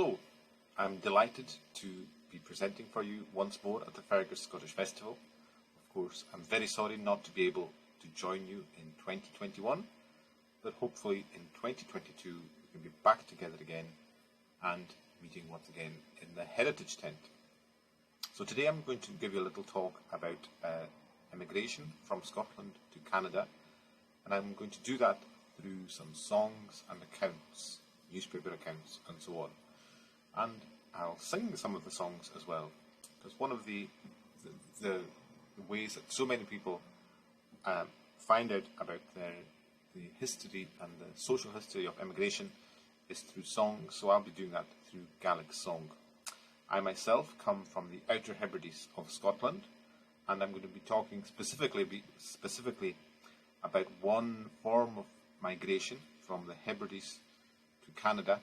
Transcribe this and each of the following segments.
Hello, I'm delighted to be presenting for you once more at the Fergus Scottish Festival. Of course, I'm very sorry not to be able to join you in 2021, but hopefully in 2022 we can be back together again and meeting once again in the Heritage Tent. So today I'm going to give you a little talk about emigration from Scotland to Canada, and I'm going to do that through some songs and accounts, newspaper accounts and so on. And I'll sing some of the songs as well, because one of the ways that so many people find out about the history and the social history of emigration is through songs, so I'll be doing that through Gaelic song. I myself come from the Outer Hebrides of Scotland, and I'm going to be talking specifically about one form of migration from the Hebrides to Canada,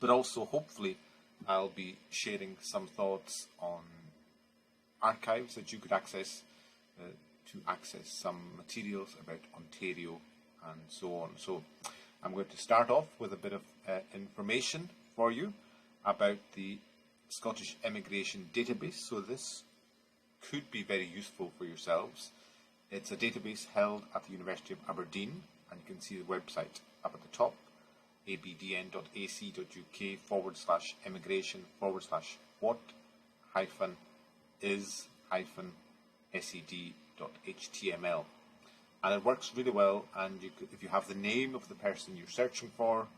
but also hopefully I'll be sharing some thoughts on archives that you could access to access some materials about Ontario and so on. So I'm going to start off with a bit of information for you about the Scottish Emigration database. So this could be very useful for yourselves. It's a database held at the University of Aberdeen, and you can see the website up at the top, abdn.ac.uk/emigration/what-is-sed.html. And it works really well, and if you have the name of the person you're searching for,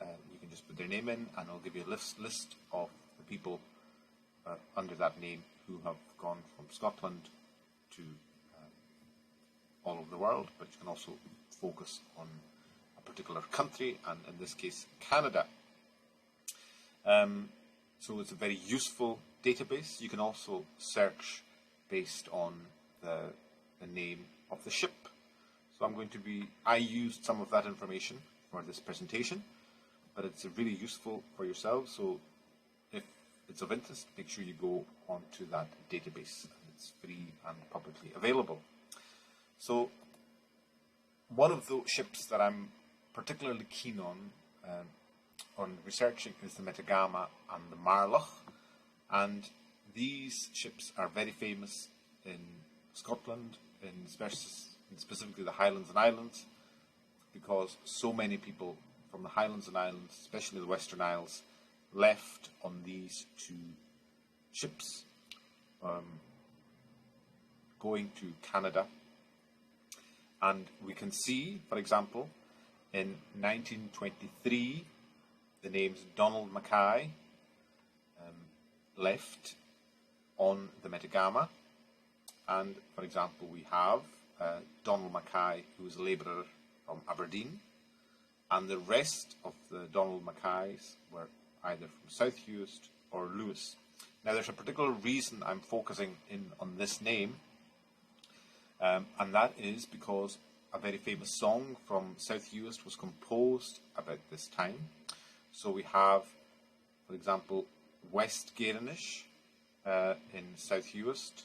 you can just put their name in and it'll give you a list of the people under that name who have gone from Scotland to all over the world, but you can also focus on particular country, and in this case Canada. So it's a very useful database. You can also search based on the name of the ship. So I used some of that information for this presentation, but it's really useful for yourselves. So if it's of interest, make sure you go onto that database. It's free and publicly available. So one of those ships that I'm particularly keen on researching is the Metagama and the Marloch, and these ships are very famous in Scotland, specifically the Highlands and Islands, because so many people from the Highlands and Islands, especially the Western Isles, left on these two ships going to Canada. And we can see, for example, in 1923, the names Donald Mackay left on the Metagama, and for example we have Donald Mackay, who was a labourer from Aberdeen, and the rest of the Donald Mackays were either from South Uist or Lewis. Now there's a particular reason I'm focusing in on this name, and that is because a very famous song from South Uist was composed about this time. So we have, for example, West Gàidheil in South Uist,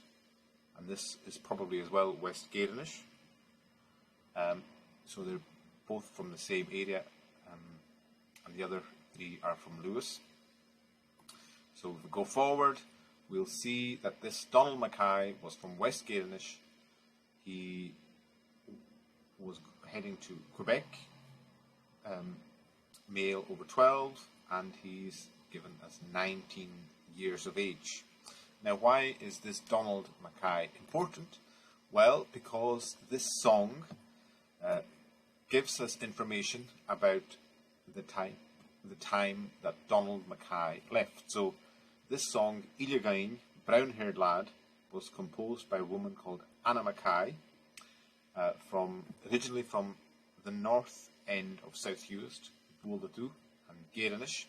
and this is probably as well West Gàidheil. So they're both from the same area, and the other three are from Lewis. So if we go forward, we'll see that this Donald Mackay was from West Gàidheil. He was heading to Quebec, male over 12, and he's given as 19 years of age. Now, why is this Donald Mackay important? Well, because this song gives us information about the time that Donald Mackay left. So this song, Gaidheil, Brown-Haired Lad, was composed by a woman called Anna Mackay, originally from the north end of South Uist, Bouldadu and Gàidheil.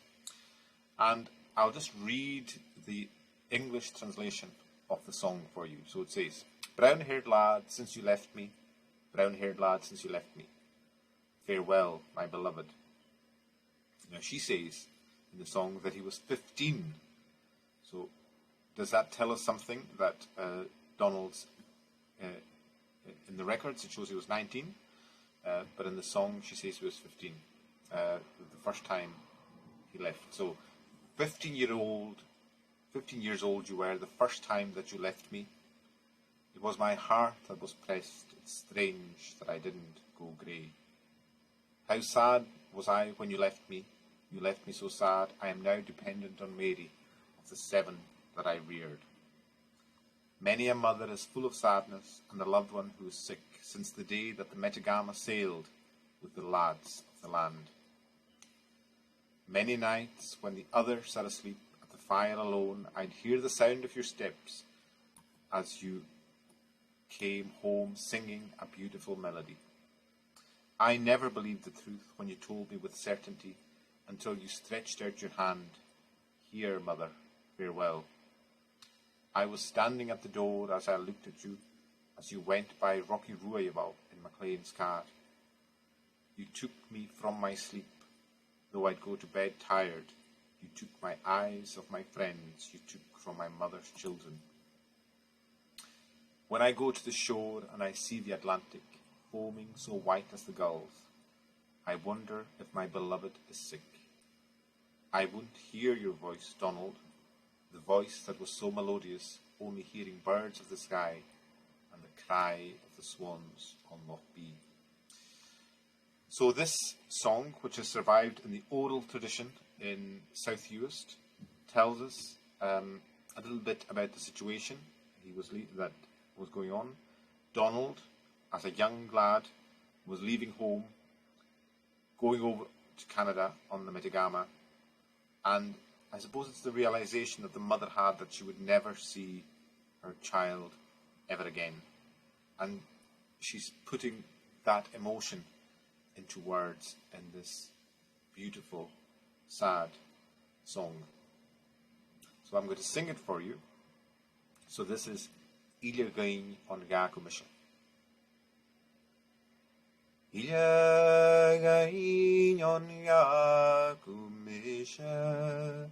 And I'll just read the English translation of the song for you. So it says, "Brown-haired lad, since you left me, brown-haired lad, since you left me, farewell, my beloved." Now she says in the song that he was 15. So does that tell us something that Donald's in the records it shows he was 19, but in the song she says he was 15, the first time he left. So 15 years old you were the first time that you left me. It was my heart that was pressed. It's strange that I didn't go grey. How sad was I when you left me? You left me so sad. I am now dependent on Mary, of the 7 that I reared. Many a mother is full of sadness, and a loved one who is sick, since the day that the Metagama sailed with the lads of the land. Many nights, when the others sat asleep at the fire alone, I'd hear the sound of your steps as you came home singing a beautiful melody. I never believed the truth when you told me with certainty, until you stretched out your hand. Here, mother, farewell. I was standing at the door as I looked at you, as you went by rocky Ruigsinn in MacLean's car. You took me from my sleep, though I'd go to bed tired. You took my eyes of my friends, you took from my mother's children. When I go to the shore and I see the Atlantic, foaming so white as the gulls, I wonder if my beloved is sick. I wouldn't hear your voice, Donald, the voice that was so melodious, only hearing birds of the sky and the cry of the swans on Loch Bee. So this song, which has survived in the oral tradition in South Uist, tells us a little bit about the situation that was going on. Donald, as a young lad, was leaving home, going over to Canada on the Metagama, and I suppose it's the realization that the mother had that she would never see her child ever again. And she's putting that emotion into words in this beautiful, sad song. So I'm going to sing it for you. So this is Gillebride MacMillan. Gillebride MacMillan,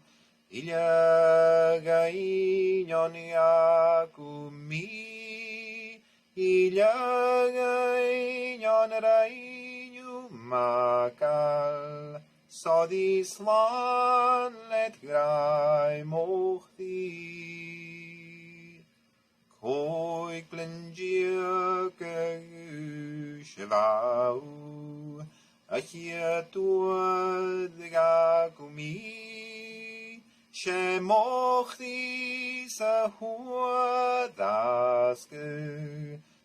Gillebride MacMillan, Gillebride Mackay, Soddy slan let grai mochti, Coig blindier geshvau, a hier tuad gagumi, she mochti sa huadaske,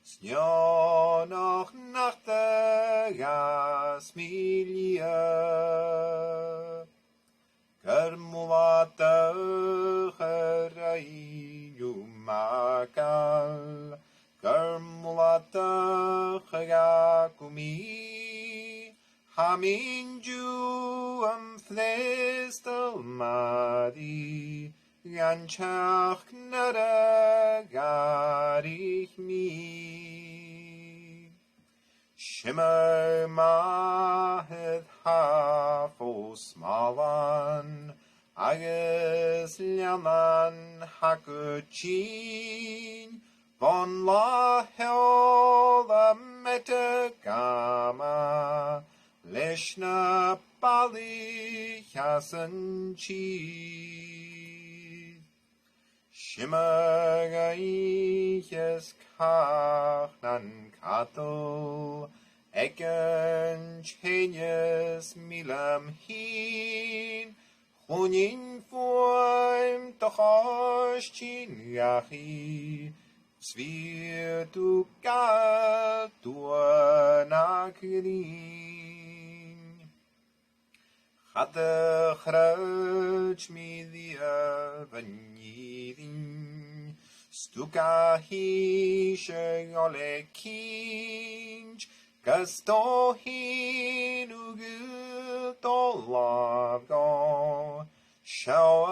Snjo noch nachte gasmilia, Kermulata gerainu makal, Kermulata geragumi, Haminju am thnestel madi, Ganchach knara garich mi. Shimmer mahed hafos malan, Agus liaman hakuchin, Von la hel the Metagama, Leshna bali hasan chi. Shimmergeiches Kachnan Katel, Ecken Chenies Milam Hin, Chunin Foim Tochoschin Yachi, Svir tu Gal Tuanakrin. Hatte chreuch mi the vanidin, Stuka hische ole kinch, Gasto hin ugul dolavgo, Schau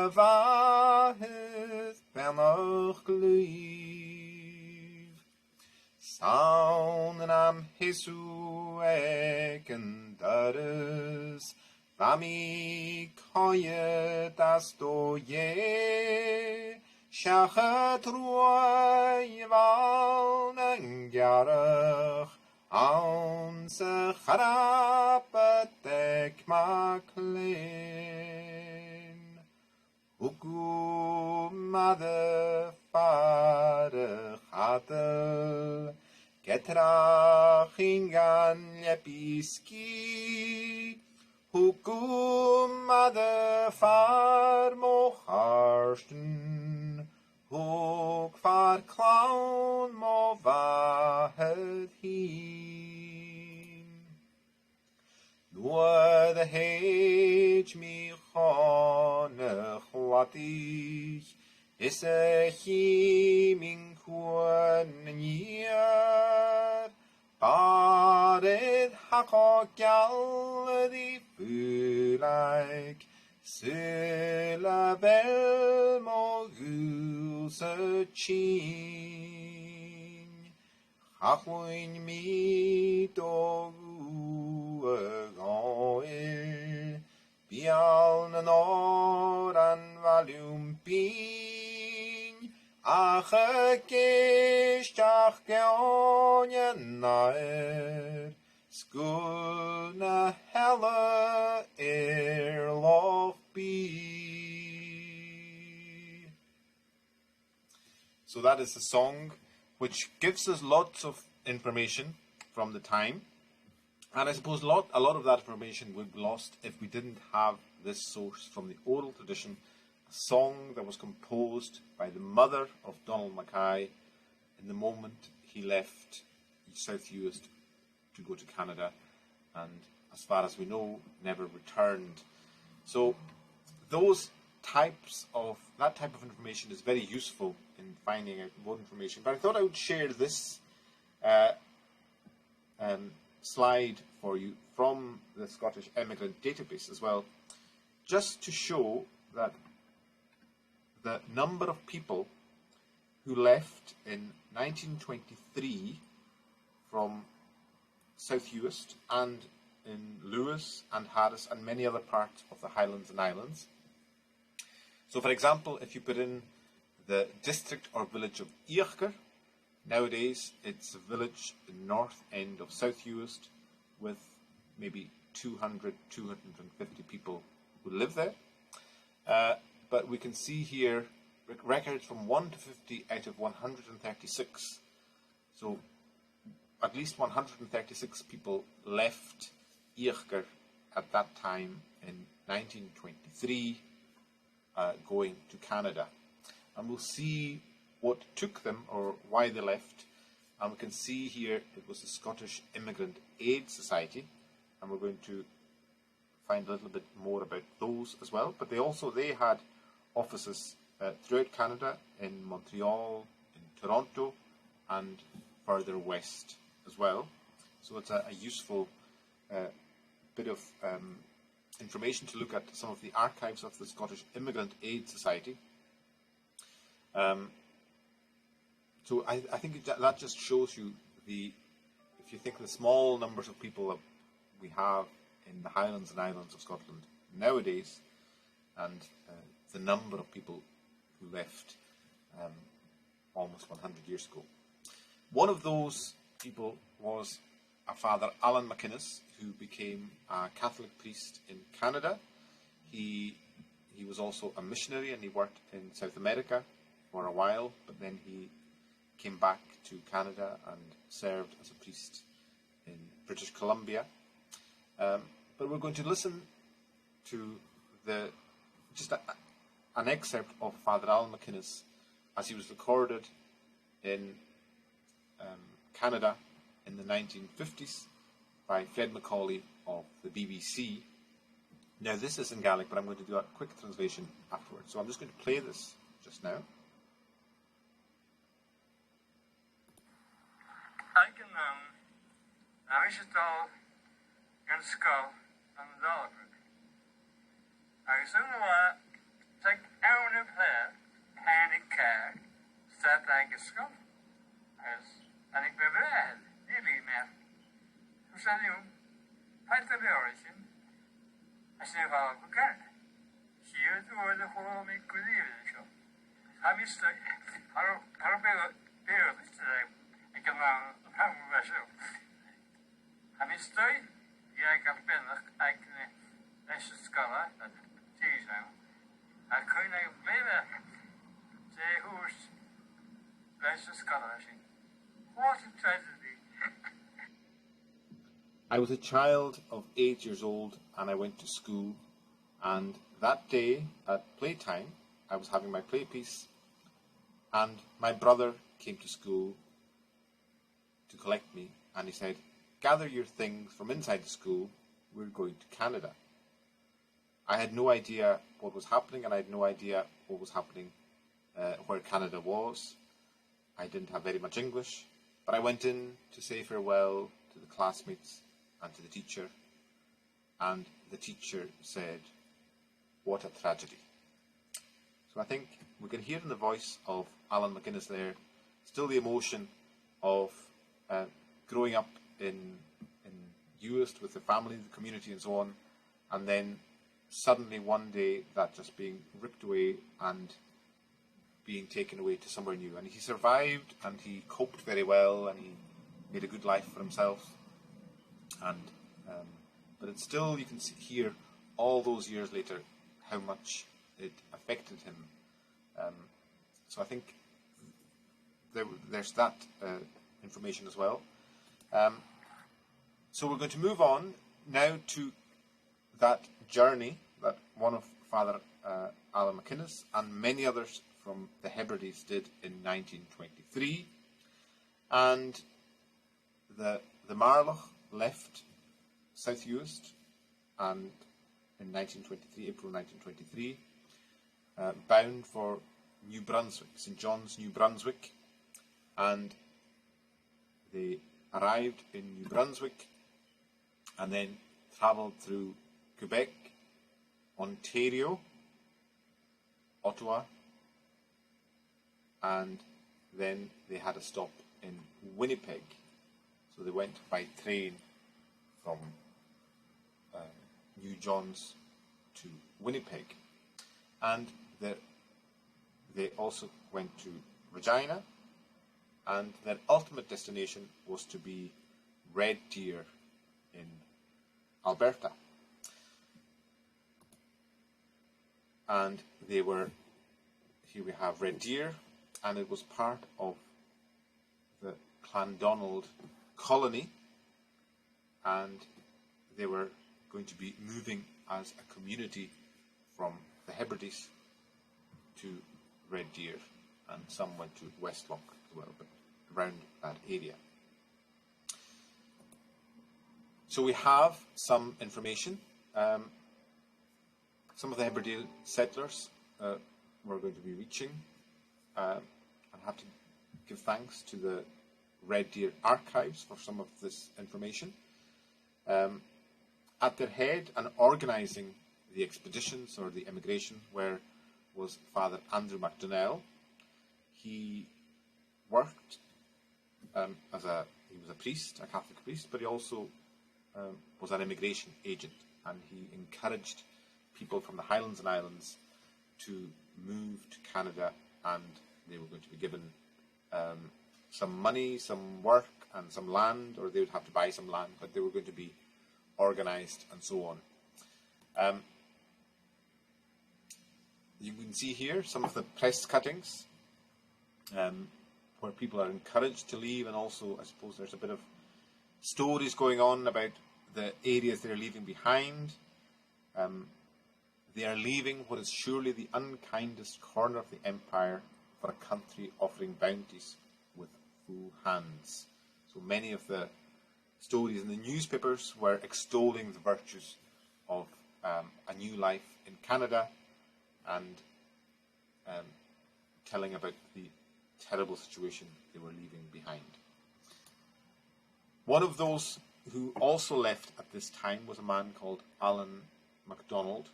vahet benoch gluiv. Saunen am Hesu eken dares, Vami koye dasto ye, Shachat ruay val nangarach, Anse charapatek MacLean. Ugu mother father Gàidheil Getrach ingan lepiski Ugu mother far mo harsten Hoog far clown mo vahed heen Noor the hage me chonach watig Is a chiming kwan nier Barid hako gallery fulik Sula bel mo gulse chin Chachwyn mi dogu gael Bial na nor an valium pin Ach a geistach geonja naer Skul na helle loch be. So that is the song which gives us lots of information from the time. And I suppose a lot of that information would be lost if we didn't have this source from the oral tradition, a song that was composed by the mother of Donald Mackay in the moment he left South Uist to go to Canada, and as far as we know, never returned. So that type of information is very useful in finding out more information. But I thought I would share this slide for you from the Scottish Emigrant Database as well, just to show that the number of people who left in 1923 from South Uist and in Lewis and Harris and many other parts of the Highlands and Islands. So for example, if you put in the district or village of Uachtar, nowadays it's a village in the north end of South Uist with maybe 200, 250 people who live there. But we can see here records from 1 to 50 out of 136. So at least 136 people left Uachtar at that time in 1923 going to Canada. And we'll see what took them or why they left. And we can see here it was the Scottish Immigrant Aid Society, and we're going to find a little bit more about those as well. But they had offices throughout Canada, in Montreal, in Toronto, and further west as well. So it's a useful bit of information to look at some of the archives of the Scottish Immigrant Aid Society. So I think that just shows you if you think the small numbers of people that we have in the Highlands and Islands of Scotland nowadays, and the number of people who left almost 100 years ago. One of those people was a Father Allan MacInnes, who became a Catholic priest in Canada. He was also a missionary, and he worked in South America for a while, but then he came back to Canada and served as a priest in British Columbia. But we're going to listen to an excerpt of Father Allan MacInnes as he was recorded in Canada in the 1950s by Fred Macaulay of the BBC. Now this is in Gaelic, but I'm going to do a quick translation afterwards. So I'm just going to play this just now. En ik ben blij, jullie meer. Hoe zal je het origin? Als je wel bekend. Hier door de gewoon ik kun je zo. Hij is de harbe beeld is de ik kan dan hem wel zo. Hij is de ja ik kan ben eigenlijk is het skala dat zie je zo. I couldn't believe they who's blessed Scottish. What a tragedy. I was a child of 8 years old and I went to school, and that day at playtime I was having my play piece and my brother came to school to collect me and he said, "Gather your things from inside the school, we're going to Canada." I had no idea what was happening and I had no idea what was happening where Canada was. I didn't have very much English, but I went in to say farewell to the classmates and to the teacher, and the teacher said, "What a tragedy." So I think we can hear in the voice of Allan MacInnes there still the emotion of growing up in Uist with the family, the community and so on, and then suddenly one day that just being ripped away and being taken away to somewhere new. And he survived and he coped very well and he made a good life for himself. And but it's still, you can hear all those years later how much it affected him. So I think there's that information as well. So we're going to move on now to that journey that one of Father Allan MacInnes and many others from the Hebrideans did in 1923. And the Marloch left South Uist and in 1923, April 1923, bound for New Brunswick, St. John's, New Brunswick, and they arrived in New Brunswick and then travelled through Quebec, Ontario, Ottawa, and then they had a stop in Winnipeg. So they went by train from New John's to Winnipeg, and they also went to Regina, and their ultimate destination was to be Red Deer in Alberta. And they were, here we have Red Deer, and it was part of the Clandonald colony, and they were going to be moving as a community from the Hebrideans to Red Deer, and some went to Westlock as well, but around that area. So we have some information. Some of the Hebridean settlers were going to be reaching. I have to give thanks to the Red Deer archives for some of this information. At their head and organising the expeditions or the emigration was Father Andrew MacDonell. He worked he was a priest, a Catholic priest, but he also was an immigration agent, and he encouraged people from the Highlands and Islands to move to Canada, and they were going to be given some money, some work and some land, or they would have to buy some land, but they were going to be organised and so on. You can see here some of the press cuttings where people are encouraged to leave, and also I suppose there's a bit of stories going on about the areas they're leaving behind. They are leaving what is surely the unkindest corner of the empire for a country offering bounties with full hands. So many of the stories in the newspapers were extolling the virtues of a new life in Canada, and telling about the terrible situation they were leaving behind. One of those who also left at this time was a man called Allan MacDonald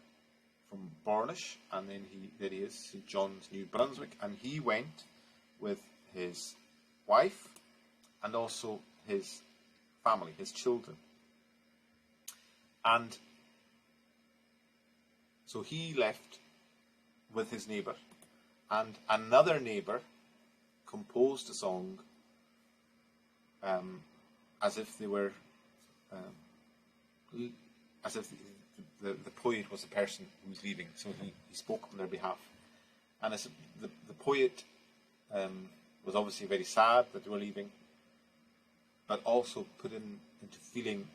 from Bornish, and then there he is, St. John's, New Brunswick, and he went with his wife and also his family, his children. And so he left with his neighbour, and another neighbour composed a song as if they were, as if the poet was the person who was leaving, so he spoke on their behalf. And as the poet was obviously very sad that they were leaving, but also put into feeling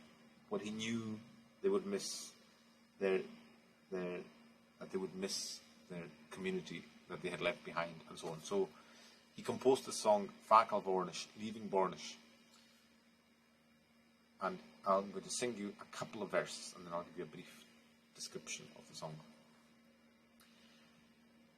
what he knew they would miss their community that they had left behind, and so on. So he composed the song Facal Bornish, Leaving Bornish. And I'm going to sing you a couple of verses, and then I'll give you a brief description of the song.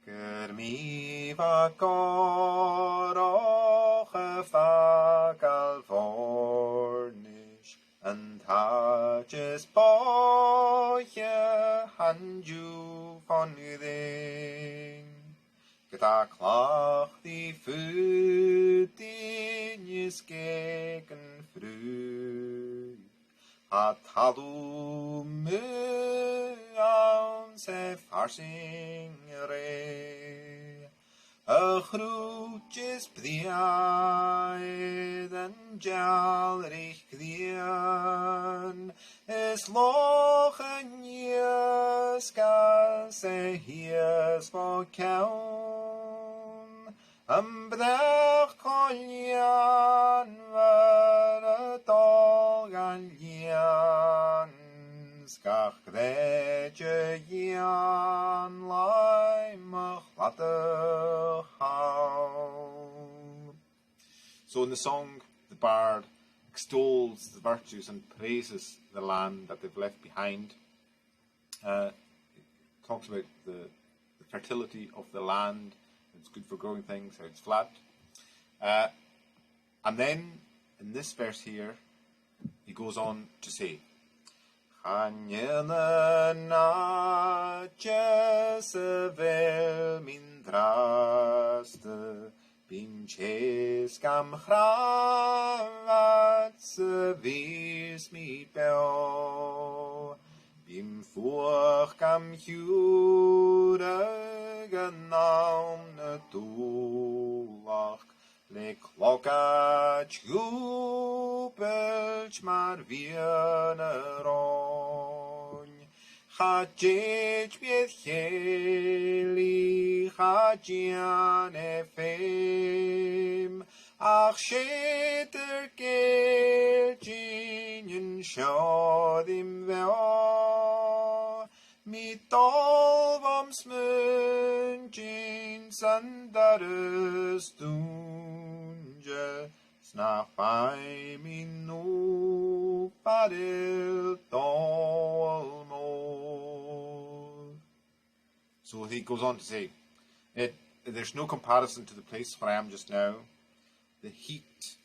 Gyrmi va goroch y fagal fornish, and hages boye hanju von ring. Gyda clach di fwdynys gegen frwy, a talw myn se farsing re. Y chrwtys bdiaid yn jalrich gdian, is loch yn ysgal se hies fo cawn. Ymbrech colian fyr y dolgan lian, sgach gredje ian lai mychlade hawl. So in the song, the bard extols the virtues and praises the land that they've left behind. It talks about the fertility of the land. It's good for growing things, how it's flat. And then, in this verse here, he goes on to say, Chanjene na vel min draste, bim ches gam chravat se vis mi bel, bim furch gam hure genaum ne tulach, le klokka tjubelch mar viene ron. Chadjej bieth cheli, chadjian efem, ach sheter gelgin shodim veo, mi dolvam smunjin sandares dunje, snafai minu padil dolmo. So he goes on to say, there's no comparison to the place where I am just now. The heat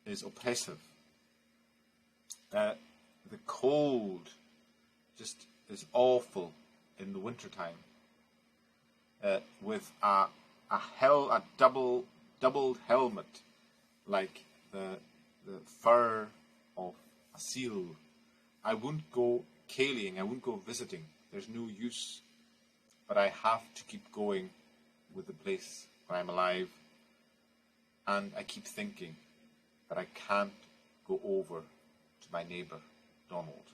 is oppressive. The cold just is awful in the wintertime. With a doubled helmet, like the fur of a seal. I wouldn't go caling, I wouldn't go visiting. There's no use. But I have to keep going with the place where I'm alive. And I keep thinking that I can't go over to my neighbour, Donald.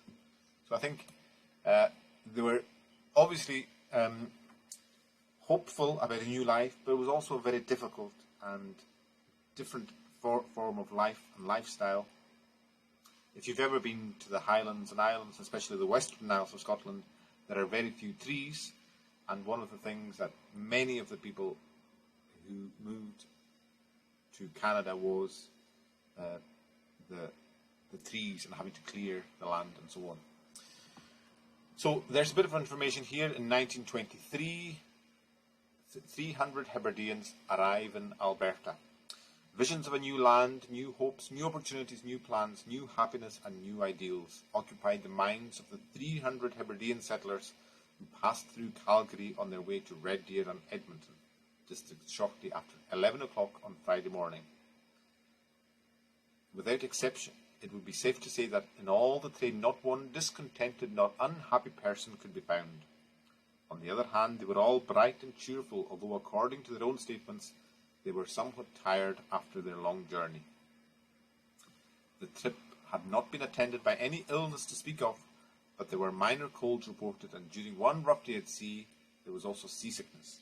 So I think they were obviously hopeful about a new life, but it was also a very difficult and different form of life and lifestyle. If you've ever been to the Highlands and Islands, especially the Western Isles of Scotland, there are very few trees, and one of the things that many of the people who moved to Canada was the trees and having to clear the land and so on. So there's a bit of information here. In 1923, 300 Hebrideans arrive in Alberta. Visions of a new land, new hopes, new opportunities, new plans, new happiness and new ideals occupied the minds of the 300 Hebridean settlers who passed through Calgary on their way to Red Deer and Edmonton districts shortly after 11 o'clock on Friday morning. Without exception, it would be safe to say that in all the train not one discontented nor unhappy person could be found. On the other hand, they were all bright and cheerful, although according to their own statements, they were somewhat tired after their long journey. The trip had not been attended by any illness to speak of, but there were minor colds reported, and during one rough day at sea, there was also seasickness.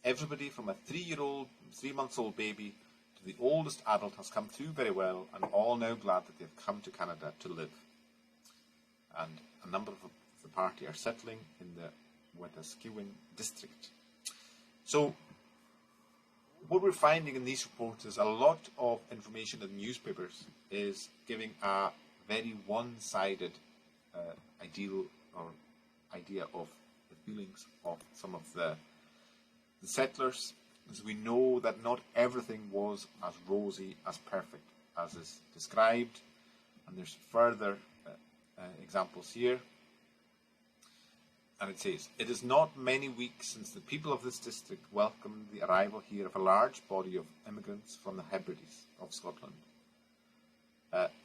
Everybody from a 3-month-old baby to the oldest adult has come through very well, and all now glad that they have come to Canada to live. And a number of the party are settling in the Wetaskiwin district. So what we're finding in these reports is a lot of information in the newspapers is giving a very one-sided ideal or idea of the feelings of some of the settlers, as we know that not everything was as rosy, as perfect as is described, and there's further examples here. And it says, "It is not many weeks since the people of this district welcomed the arrival here of a large body of immigrants from the Hebrideans of Scotland.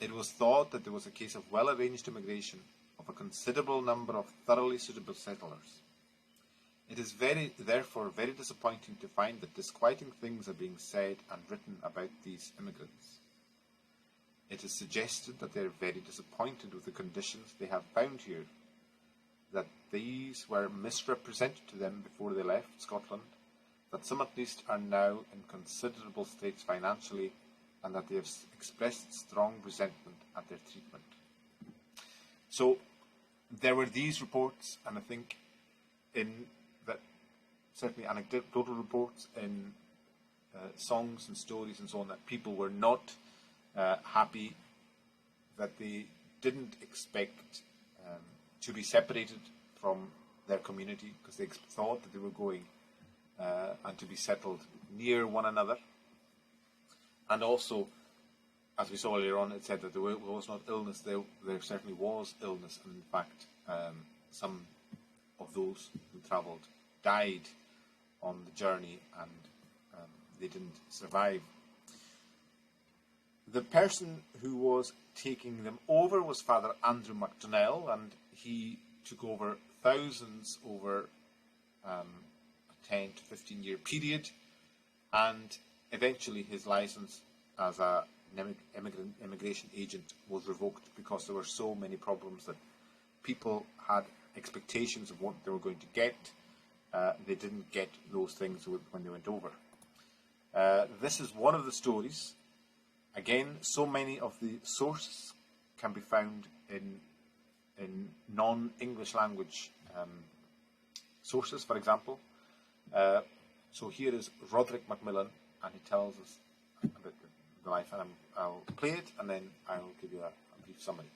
It was thought that there was a case of well-arranged immigration of a considerable number of thoroughly suitable settlers. It is therefore very disappointing to find that disquieting things are being said and written about these immigrants. It is suggested that they are very disappointed with the conditions they have found here, that these were misrepresented to them before they left Scotland, that some at least are now in considerable straits financially, and that they have expressed strong resentment at their treatment." So there were these reports, and I think in that certainly anecdotal reports in songs and stories and so on, that people were not happy, that they didn't expect to be separated from their community, because they thought that they were going and to be settled near one another. And also, as we saw earlier on, it said that there was not illness. There certainly was illness, and in fact, some of those who travelled died on the journey, and they didn't survive. The person who was taking them over was Father Andrew MacDonell, and he took over thousands over a 10 to 15 year period, and eventually his license as an immigration agent was revoked because there were so many problems that people had expectations of what they were going to get. They didn't get those things when they went over. This is one of the stories. Again, so many of the sources can be found in non-English language sources, for example. So here is Roderick MacMillan, and he tells us about the life, and I'll play it, and then I'll give you a brief summary.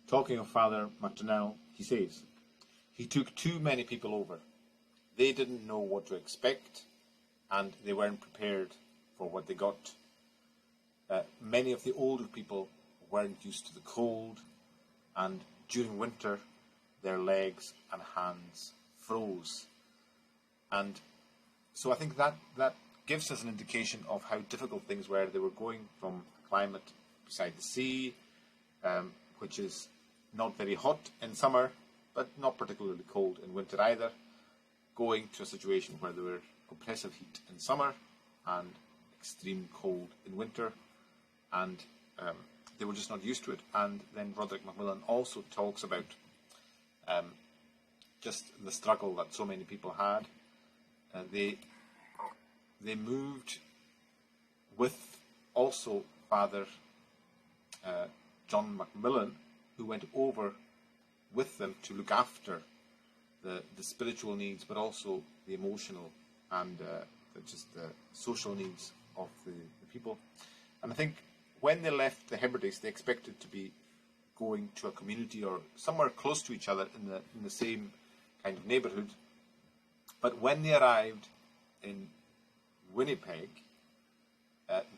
Talking of Father MacDonell, he says, "He took too many people over. They didn't know what to expect, and they weren't prepared for what they got. Many of the older people weren't used to the cold, and during winter, their legs and hands froze." And so I think that gives us an indication of how difficult things were. They were going from a climate beside the sea, which is not very hot in summer, but not particularly cold in winter either, going to a situation where there were oppressive heat in summer and extreme cold in winter, and they were just not used to it. And then Roderick MacMillan also talks about just the struggle that so many people had. They moved with also Father John MacMillan, who went over with them to look after the spiritual needs, but also the emotional and just the social needs of the people. And I think when they left the Hebrides, they expected to be going to a community or somewhere close to each other in the same kind of neighbourhood. But when they arrived in Winnipeg,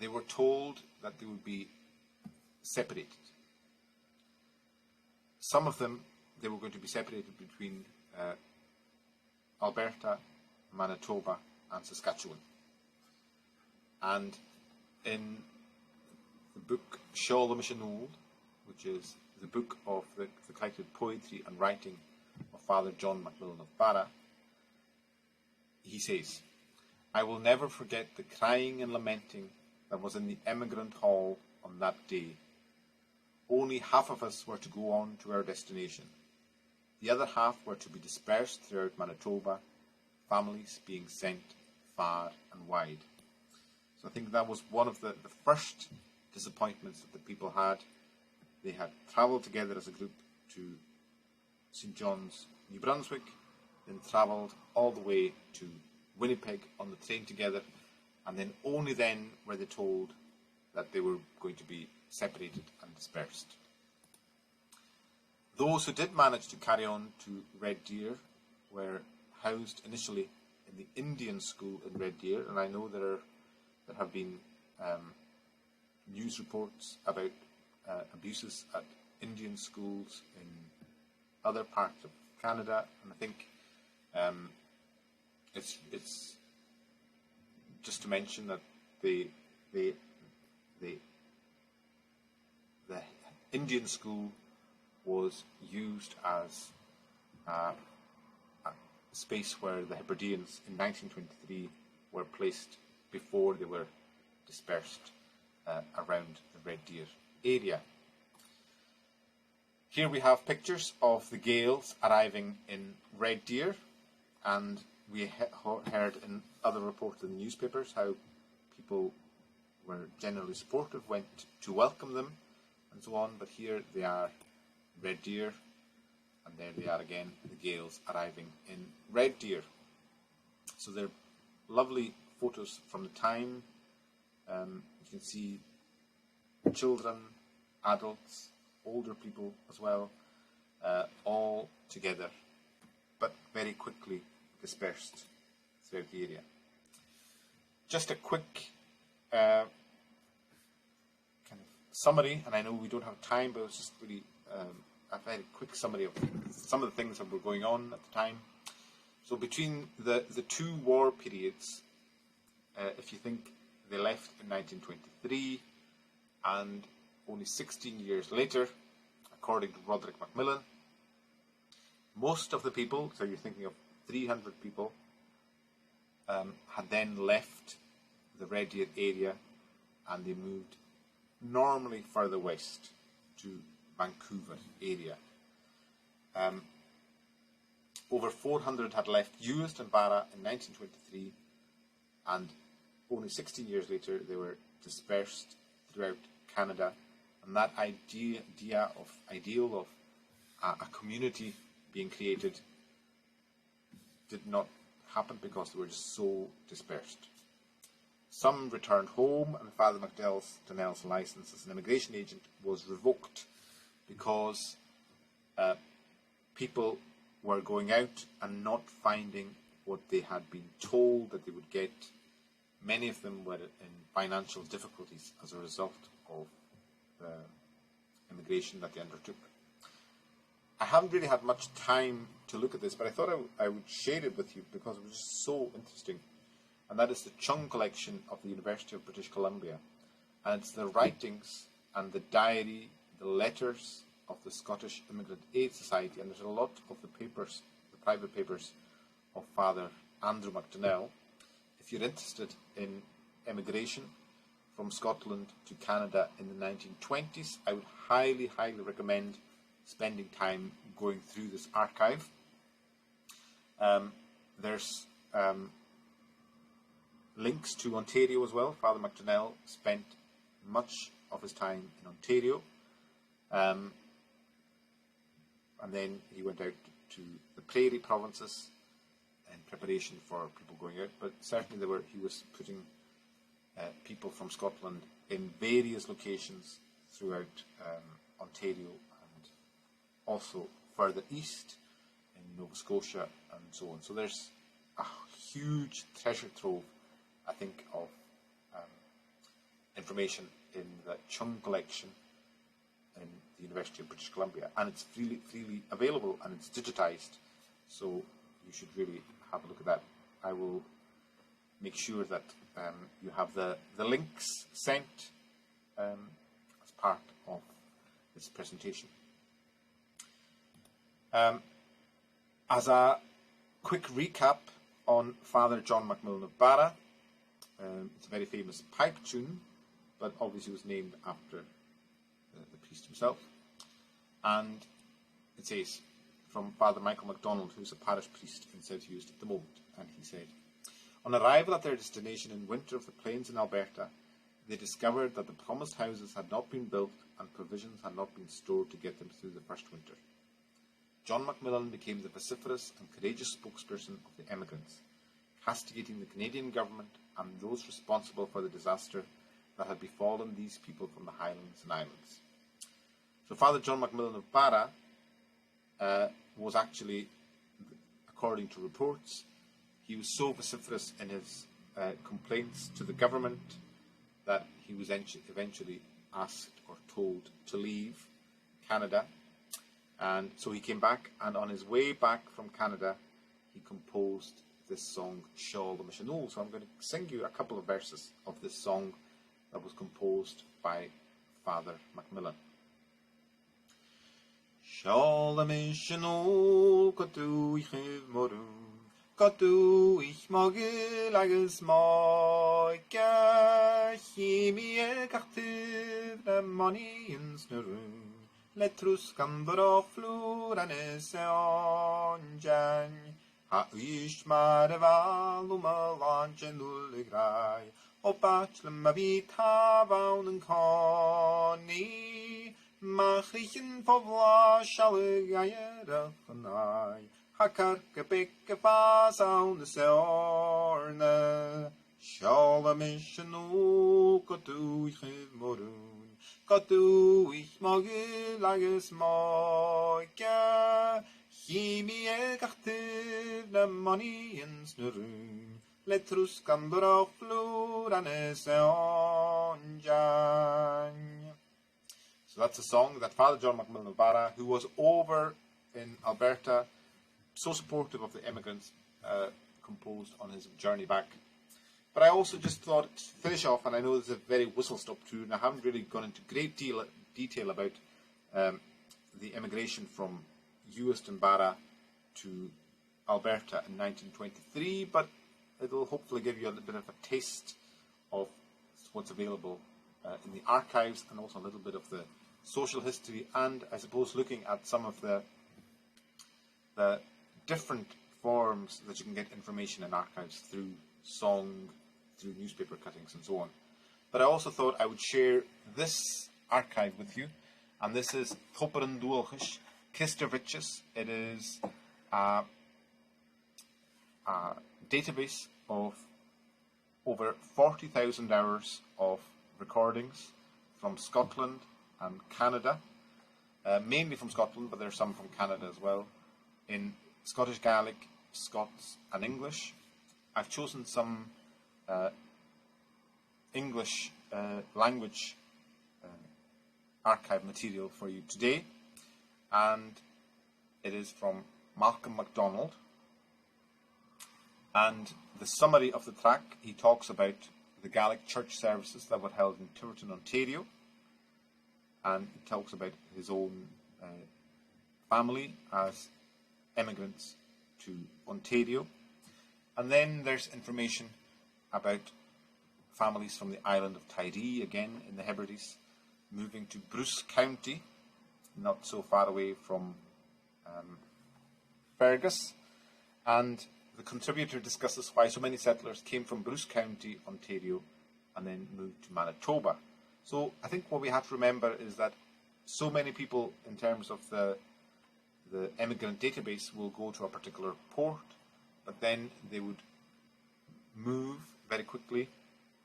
they were told that they would be separated. Some of them, they were going to be separated between Alberta, Manitoba and Saskatchewan. And in the book Seol the Mission Old, which is the book of the collected poetry and writing of Father John MacMillan of Barra, he says, "I will never forget the crying and lamenting that was in the emigrant hall on that day. Only half of us were to go on to our destination. The other half were to be dispersed throughout Manitoba, families being sent far and wide." So I think that was one of the first disappointments that the people had. They had travelled together as a group to St. John's, New Brunswick, then travelled all the way to Winnipeg on the train together, and then only then were they told that they were going to be separated and dispersed. Those who did manage to carry on to Red Deer were housed initially in the Indian school in Red Deer, and I know there have been news reports about abuses at Indian schools in other parts of Canada, and I think it's just to mention that the Indian school was used as a space where the Hebrideans in 1923 were placed before they were dispersed around the Red Deer area. Here we have pictures of the Gaels arriving in Red Deer, and we heard in other reports in the newspapers how people were generally supportive, went to welcome them and so on, but here they are, Red Deer, and there they are again, the Gaels arriving in Red Deer. So they're lovely photos from the time. You can see children, adults, older people as well, all together, but very quickly dispersed throughout the area. Just a quick kind of summary, and I know we don't have time, but it's just really a very quick summary of some of the things that were going on at the time. So between the two war periods, if you think they left in 1923, and only 16 years later, according to Roderick MacMillan, most of the people, so you're thinking of 300 people, had then left the Red Deer area and they moved normally further west to Vancouver area. Over 400 had left Uist and Barra in 1923, and only 16 years later they were dispersed throughout Canada. And that ideal of a community being created did not happen because they were just so dispersed. Some returned home, and Father MacDonell's licence as an immigration agent was revoked because people were going out and not finding what they had been told that they would get. Many of them were in financial difficulties as a result of the immigration that they undertook. I haven't really had much time to look at this, but I thought I would share it with you because it was just so interesting. And that is the Chung collection of the University of British Columbia. And it's the writings and the diary, the letters of the Scottish Immigrant Aid Society. And there's a lot of the papers, the private papers of Father Andrew MacDonell. If you're interested in emigration from Scotland to Canada in the 1920s, I would highly, highly recommend spending time going through this archive. There's links to Ontario as well. Father MacDonell spent much of his time in Ontario, and then he went out to the Prairie provinces in preparation for people going out. But certainly he was putting people from Scotland in various locations throughout Ontario and also further east in Nova Scotia and so on. So there's a huge treasure trove, I think, of information in the Chung collection in the University of British Columbia, and it's freely available and it's digitized, so you should really have a look at that. I will make sure that you have the links sent as part of this presentation. As a quick recap on Father John MacMillan of Barra, it's a very famous pipe tune, but obviously was named after the priest himself. And it says, from Father Michael MacDonell, who's a parish priest in South Uist at the moment, and he said, on arrival at their destination in winter of the plains in Alberta, they discovered that the promised houses had not been built and provisions had not been stored to get them through the first winter. John MacMillan became the vociferous and courageous spokesperson of the emigrants, castigating the Canadian government and those responsible for the disaster that had befallen these people from the Highlands and Islands. So Father John MacMillan of Barra was actually, according to reports, he was so vociferous in his complaints to the government that he was eventually asked or told to leave Canada. And so he came back, and on his way back from Canada, he composed this song, Shawl the Missionol. So I'm going to sing you a couple of verses of this song that was composed by Father MacMillan. Shawl the Missionol, Kotu ich moru, Kotu ich mogil agus moika, Chimie kachtiv na money in snurun. Letrus gandro flur anes onjan, ha ish mareval malanchen ulgrai, o bachlem avit havaun en koni, machichen povla shaligayera kanai, hakar kepeke fas on the seorne, shalamishnul kotu ich morun. Kotu ich mogil agus moika, Chimie kachtiv na money in snurun, Letrus gandro flur anes onjan. So that's a song that Father John MacMillan of Barra, who was over in Alberta, so supportive of the immigrants, composed on his journey back. But I also just thought to finish off, and I know this is a very whistle-stop tour, and I haven't really gone into great detail about the immigration from Uist and Barra to Alberta in 1923, but it'll hopefully give you a little bit of a taste of what's available in the archives, and also a little bit of the social history, and I suppose looking at some of the different forms that you can get information in archives through song, through newspaper cuttings and so on. But I also thought I would share this archive with you, and this is Thoperin Dualchish Kistervichus. It is a database of over 40,000 hours of recordings from Scotland and Canada, mainly from Scotland, but there's some from Canada as well, in Scottish Gaelic, Scots and English. I've chosen some English language archive material for you today, and it is from Malcolm MacDonald. And the summary of the track, he talks about the Gaelic church services that were held in Tiverton, Ontario, and he talks about his own family as emigrants to Ontario. And then there's information about families from the island of Tiree, again in the Hebrideans, moving to Bruce County, not so far away from Fergus. And the contributor discusses why so many settlers came from Bruce County, Ontario, and then moved to Manitoba. So I think what we have to remember is that so many people, in terms of the emigrant database, will go to a particular port, but then they would move very quickly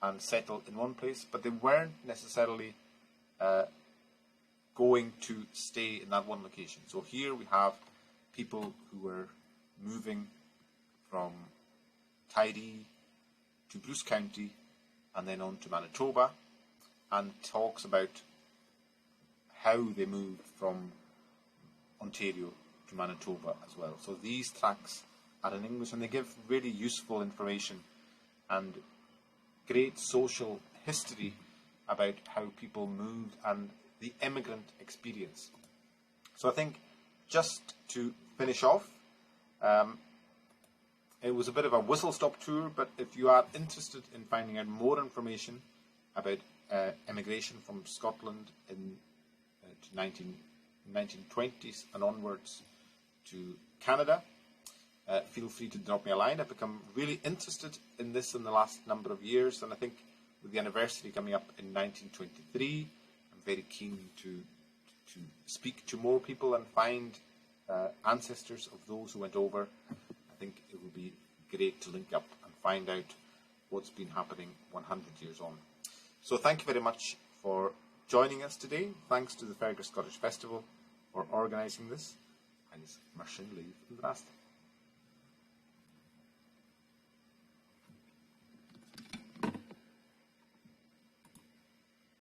and settle in one place, but they weren't necessarily going to stay in that one location. So here we have people who were moving from Tiree to Bruce County and then on to Manitoba, and talks about how they moved from Ontario to Manitoba as well. So these tracts are in English, and they give really useful information and great social history about how people moved and the immigrant experience. So I think, just to finish off, it was a bit of a whistle-stop tour, but if you are interested in finding out more information about immigration from Scotland in the 1920s and onwards to Canada, feel free to drop me a line. I've become really interested in this in the last number of years, and I think with the anniversary coming up in 1923, I'm very keen to speak to more people and find ancestors of those who went over. I think it would be great to link up and find out what's been happening 100 years on. So thank you very much for joining us today. Thanks to the Fergus Scottish Festival for organising this. And it's Marsin Leave in the last.